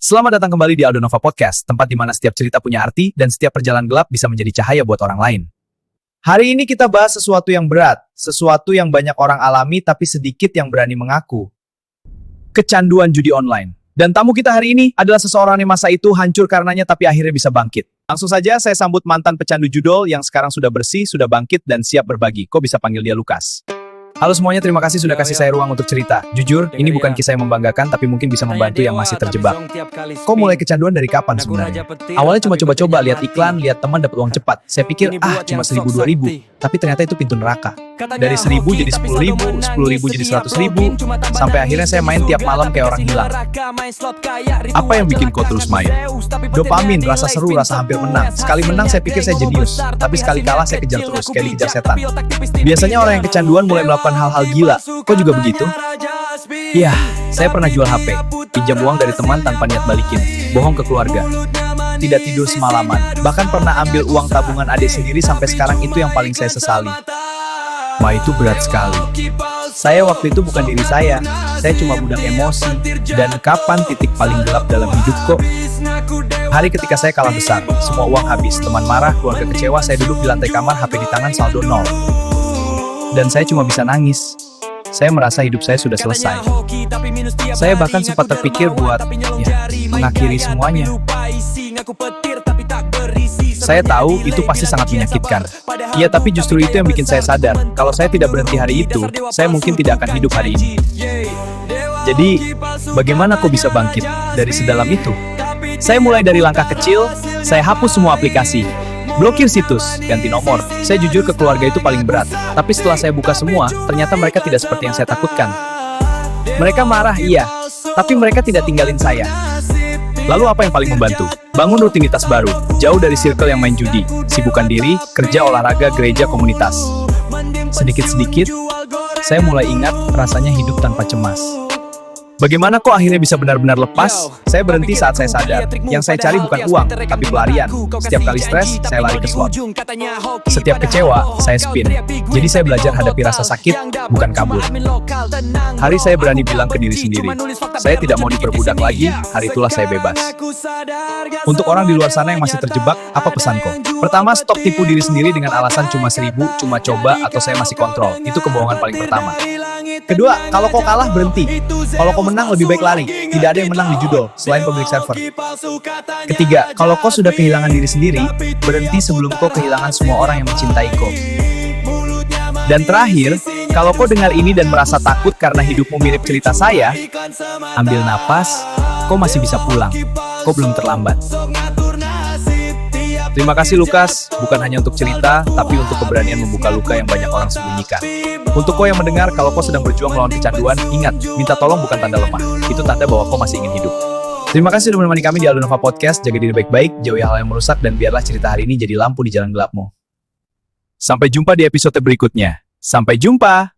Selamat datang kembali di Aldo Nova Podcast, tempat di mana setiap cerita punya arti dan setiap perjalanan gelap bisa menjadi cahaya buat orang lain. Hari ini kita bahas sesuatu yang berat, sesuatu yang banyak orang alami tapi sedikit yang berani mengaku. Kecanduan judi online. Dan tamu kita hari ini adalah seseorang yang masa itu hancur karenanya tapi akhirnya bisa bangkit. Langsung saja saya sambut mantan pecandu judol yang sekarang sudah bersih, sudah bangkit dan siap berbagi. Kok bisa panggil dia Lukas? Halo semuanya, terima kasih sudah kasih saya ruang untuk cerita. Jujur, ini bukan kisah yang membanggakan, tapi mungkin bisa membantu yang masih terjebak. Kok mulai kecanduan dari kapan sebenarnya? Awalnya cuma coba-coba, lihat iklan, lihat teman dapat uang cepat. Saya pikir, cuma 1.000-2.000. Tapi ternyata itu pintu neraka. Dari 1.000 jadi 10.000, 10.000 jadi 100.000, sampai akhirnya saya main tiap malam kayak orang hilang. Apa yang bikin kau terus main? Dopamin, rasa seru, rasa hampir menang. Sekali menang saya pikir saya jenius, tapi sekali kalah saya kejar terus, kayak dikejar setan. Biasanya orang yang kecanduan mulai melakukan hal-hal gila. Kok juga begitu? Ya, saya pernah jual HP, pinjam uang dari teman tanpa niat balikin, bohong ke keluarga, tidak tidur semalaman, bahkan pernah ambil uang tabungan adik sendiri. Sampai sekarang itu yang paling saya sesali. Wah, itu berat sekali. Saya waktu itu bukan diri saya cuma budak emosi. Dan kapan titik paling gelap dalam hidup kok? Hari ketika saya kalah besar, semua uang habis, teman marah, keluarga kecewa, saya duduk di lantai kamar, HP di tangan, saldo 0. Dan saya cuma bisa nangis. Saya merasa hidup saya sudah selesai. Saya bahkan sempat terpikir buat, mengakhiri semuanya. Saya tahu itu pasti sangat menyakitkan. Ya, tapi justru itu yang bikin saya sadar, kalau saya tidak berhenti hari itu, saya mungkin tidak akan hidup hari ini. Jadi, bagaimana kok bisa bangkit dari sedalam itu? Saya mulai dari langkah kecil, saya hapus semua aplikasi, blokir situs, ganti nomor. Saya jujur ke keluarga itu paling berat. Tapi setelah saya buka semua, ternyata mereka tidak seperti yang saya takutkan. Mereka marah, iya, tapi mereka tidak tinggalin saya. Lalu apa yang paling membantu? Bangun rutinitas baru, jauh dari circle yang main judi, sibukkan diri, kerja, olahraga, gereja, komunitas. Sedikit-sedikit, saya mulai ingat rasanya hidup tanpa cemas. Bagaimana kok akhirnya bisa benar-benar lepas? Saya berhenti saat saya sadar. Yang saya cari bukan uang, tapi pelarian. Setiap kali stres, saya lari ke slot. Setiap kecewa, saya spin. Jadi saya belajar hadapi rasa sakit, bukan kabur. Hari saya berani bilang ke diri sendiri, saya tidak mau diperbudak lagi, hari itulah saya bebas. Untuk orang di luar sana yang masih terjebak, apa pesanku? Pertama, stop tipu diri sendiri dengan alasan cuma 1.000, cuma coba, atau saya masih kontrol. Itu kebohongan paling pertama. Kedua, kalau kau kalah, berhenti. Kalau kau menang, lebih baik lari. Tidak ada yang menang di judol, selain pemilik server. Ketiga, kalau kau sudah kehilangan diri sendiri, berhenti sebelum kau kehilangan semua orang yang mencintai kau. Dan terakhir, kalau kau dengar ini dan merasa takut karena hidupmu mirip cerita saya, ambil napas, kau masih bisa pulang. Kau belum terlambat. Terima kasih Lukas, bukan hanya untuk cerita, tapi untuk keberanian membuka luka yang banyak orang sembunyikan. Untuk kau yang mendengar, kalau kau sedang berjuang melawan kecanduan, ingat, minta tolong bukan tanda lemah. Itu tanda bahwa kau masih ingin hidup. Terima kasih sudah menemani kami di Aldo Nova Podcast. Jaga diri baik-baik, jauhi hal yang merusak, dan biarlah cerita hari ini jadi lampu di jalan gelapmu. Sampai jumpa di episode berikutnya. Sampai jumpa!